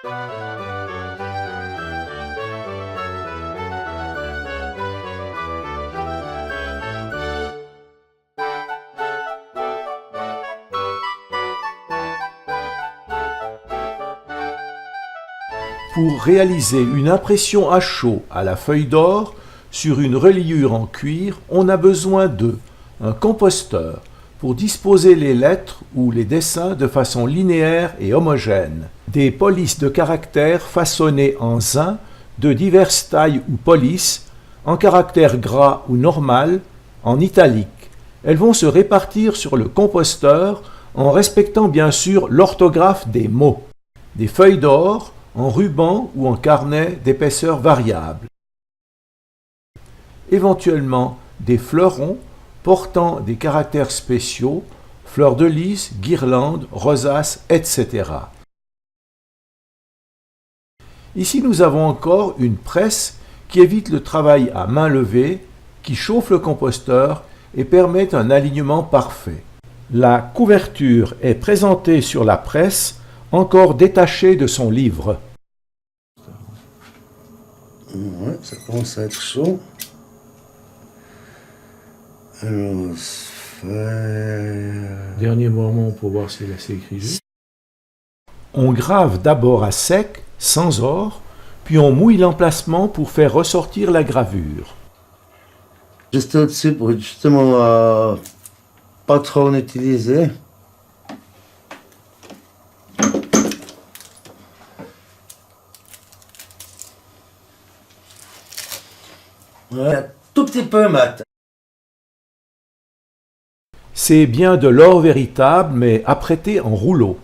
Pour réaliser une impression à chaud à la feuille d'or sur une reliure en cuir, on a besoin de un composteur pour disposer les lettres ou les dessins de façon linéaire et homogène, des polices de caractères façonnées en zin de diverses tailles ou polices, en caractère gras ou normal, en italique. Elles vont se répartir sur le composteur en respectant bien sûr l'orthographe des mots. Des feuilles d'or en ruban ou en carnet d'épaisseur variable. Éventuellement des fleurons portant des caractères spéciaux, fleurs de lys, guirlandes, rosaces, etc. Ici nous avons encore une presse qui évite le travail à main levée, qui chauffe le composteur et permet un alignement parfait. La couverture est présentée sur la presse, encore détachée de son livre. Ouais, ça commence à être chaud. Alors, Dernier moment pour voir si c'est écrit juste. On grave d'abord à sec, sans or, puis on mouille l'emplacement pour faire ressortir la gravure. Juste au-dessus pour justement pas trop en utiliser. Ouais, un tout petit peu mat. C'est bien de l'or véritable, mais apprêté en rouleau.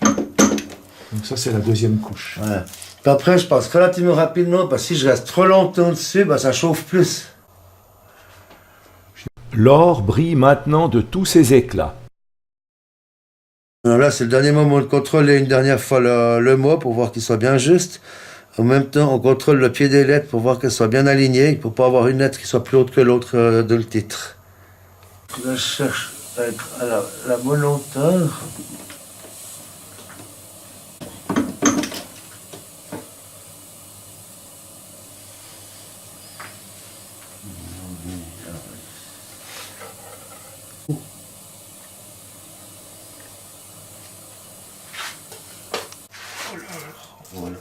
Donc ça, c'est la deuxième couche. Ouais. Puis après, je passe relativement rapidement, parce que si je reste trop longtemps dessus, ça chauffe plus. L'or brille maintenant de tous ses éclats. Alors là, c'est le dernier moment de contrôler une dernière fois le mot pour voir qu'il soit bien juste. En même temps, on contrôle le pied des lettres pour voir qu'elles soient bien alignées, pour pas avoir une lettre qui soit plus haute que l'autre de le titre. Là, je cherche à être à la bonne hauteur. Voilà.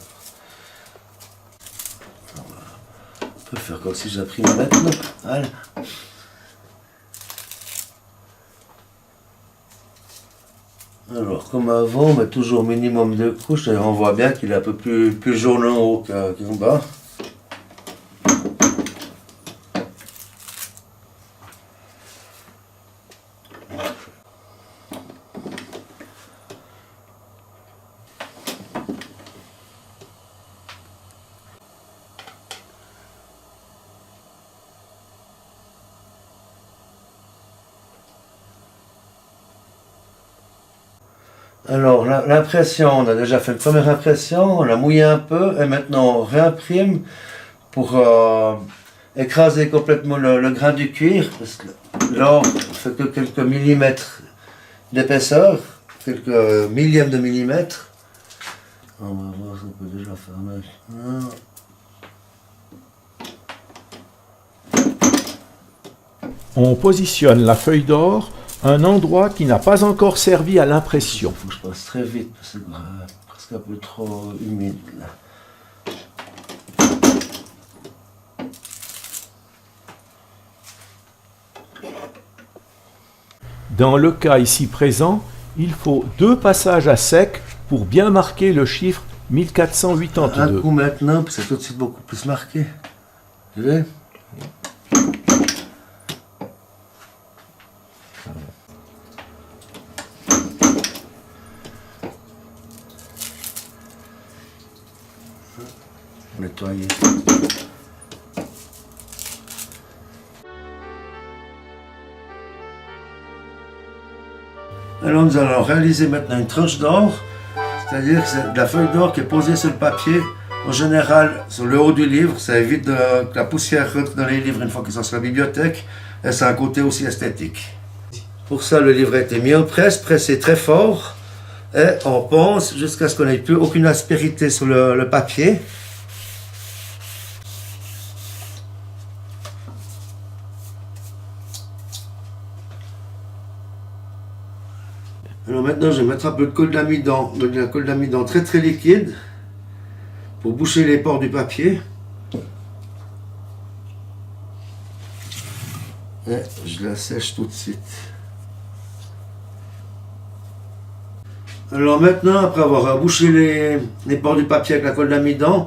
On peut faire comme si j'imprime maintenant. Voilà. Alors, comme avant, on met toujours minimum 2 couches. D'ailleurs, on voit bien qu'il est un peu plus jaune en haut qu'en bas. Alors, l'impression, on a déjà fait une première impression, on l'a mouillé un peu, et maintenant on réimprime pour écraser complètement le grain du cuir, parce que l'or fait que quelques millimètres d'épaisseur, quelques millièmes de millimètre. On va voir si on peut déjà faire maintenant. On positionne la feuille d'or à un endroit qui n'a pas encore servi à l'impression. Il faut que je passe très vite, parce que c'est presque un peu trop humide là. Dans le cas ici présent, il faut 2 passages à sec pour bien marquer le chiffre 1482. Un coup maintenant, puis c'est tout de suite beaucoup plus marqué. Vous voyez ? Nettoyer. Alors nous allons réaliser maintenant une tranche d'or, c'est-à-dire que c'est de la feuille d'or qui est posée sur le papier, en général sur le haut du livre, ça évite que la poussière rentre dans les livres une fois qu'ils sont sur la bibliothèque, et ça a un côté aussi esthétique. Pour ça, le livre a été mis en presse, pressé très fort, et on ponce jusqu'à ce qu'on n'ait plus aucune aspérité sur le papier. Alors maintenant, je vais mettre un peu de colle d'amidon, de la colle d'amidon très très liquide, pour boucher les pores du papier. Et je la sèche tout de suite. Alors maintenant, après avoir bouché les pores du papier avec la colle d'amidon,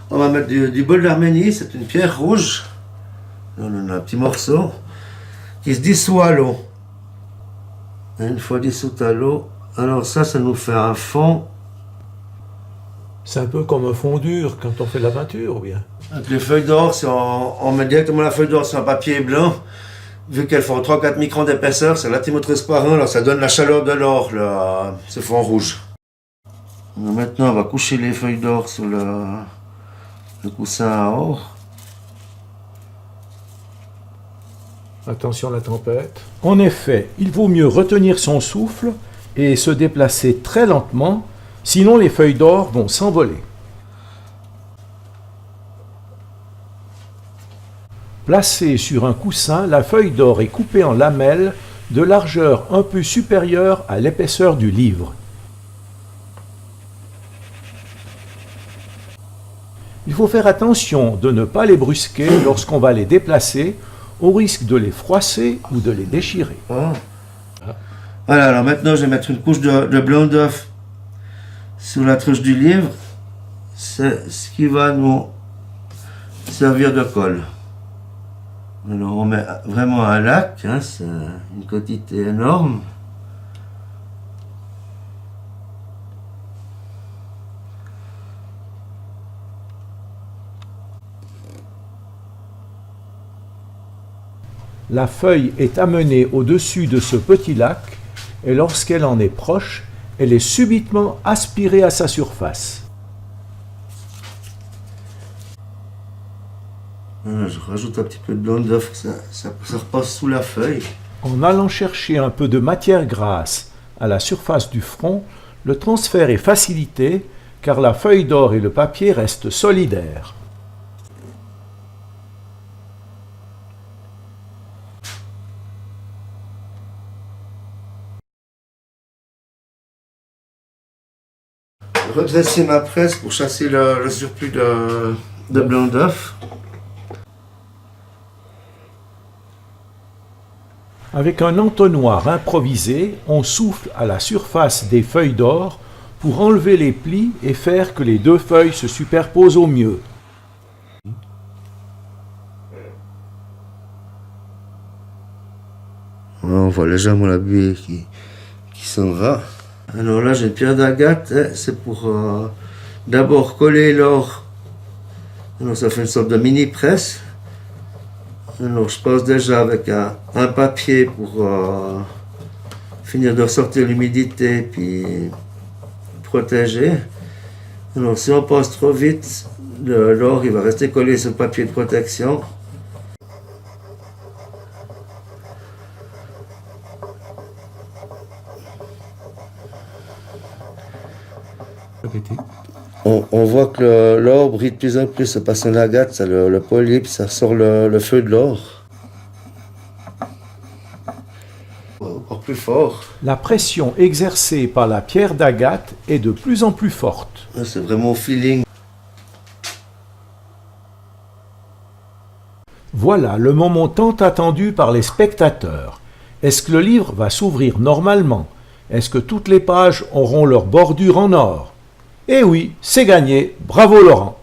on va mettre du bol d'Arménie, c'est une pierre rouge. On a un petit morceau qui se dissout à l'eau. Et une fois dissoute à l'eau, alors ça nous fait un fond. C'est un peu comme un fond dur quand on fait de la peinture, ou bien? Avec les feuilles d'or, si on met directement la feuille d'or sur un papier blanc, vu qu'elles font 3-4 microns d'épaisseur, c'est relativement transparent, alors ça donne la chaleur de l'or, ce fond rouge. Alors maintenant, on va coucher les feuilles d'or sur le coussin à or. Attention à la tempête. En effet, il vaut mieux retenir son souffle et se déplacer très lentement, sinon les feuilles d'or vont s'envoler. Placée sur un coussin, la feuille d'or est coupée en lamelles de largeur un peu supérieure à l'épaisseur du livre. Il faut faire attention de ne pas les brusquer lorsqu'on va les déplacer, au risque de les froisser ou de les déchirer. Oh. Voilà, alors maintenant je vais mettre une couche de blanc d'œuf sur la truche du livre. C'est ce qui va nous servir de colle. Alors on met vraiment un lac, hein, c'est une quantité énorme. La feuille est amenée au-dessus de ce petit lac et lorsqu'elle en est proche, elle est subitement aspirée à sa surface. Voilà, je rajoute un petit peu de blanc d'œuf, ça repasse sous la feuille. En allant chercher un peu de matière grasse à la surface du front, le transfert est facilité car la feuille d'or et le papier restent solidaires. Redresser ma presse pour chasser le surplus de blanc d'œuf. Avec un entonnoir improvisé, on souffle à la surface des feuilles d'or pour enlever les plis et faire que les deux feuilles se superposent au mieux. On voit légèrement la buée qui s'en va. Alors là j'ai une pierre d'agate, hein, c'est pour d'abord coller l'or. Alors ça fait une sorte de mini presse. Alors je passe déjà avec un papier pour finir de ressortir l'humidité puis protéger. Alors si on passe trop vite, l'or il va rester collé sur le papier de protection. On voit que l'or brille de plus en plus, ça passe en agate, ça, le polype, ça sort le feu de l'or. Encore plus fort. La pression exercée par la pierre d'agate est de plus en plus forte. C'est vraiment au feeling. Voilà le moment tant attendu par les spectateurs. Est-ce que le livre va s'ouvrir normalement? Est-ce que toutes les pages auront leur bordure en or? Eh oui, c'est gagné. Bravo Laurent.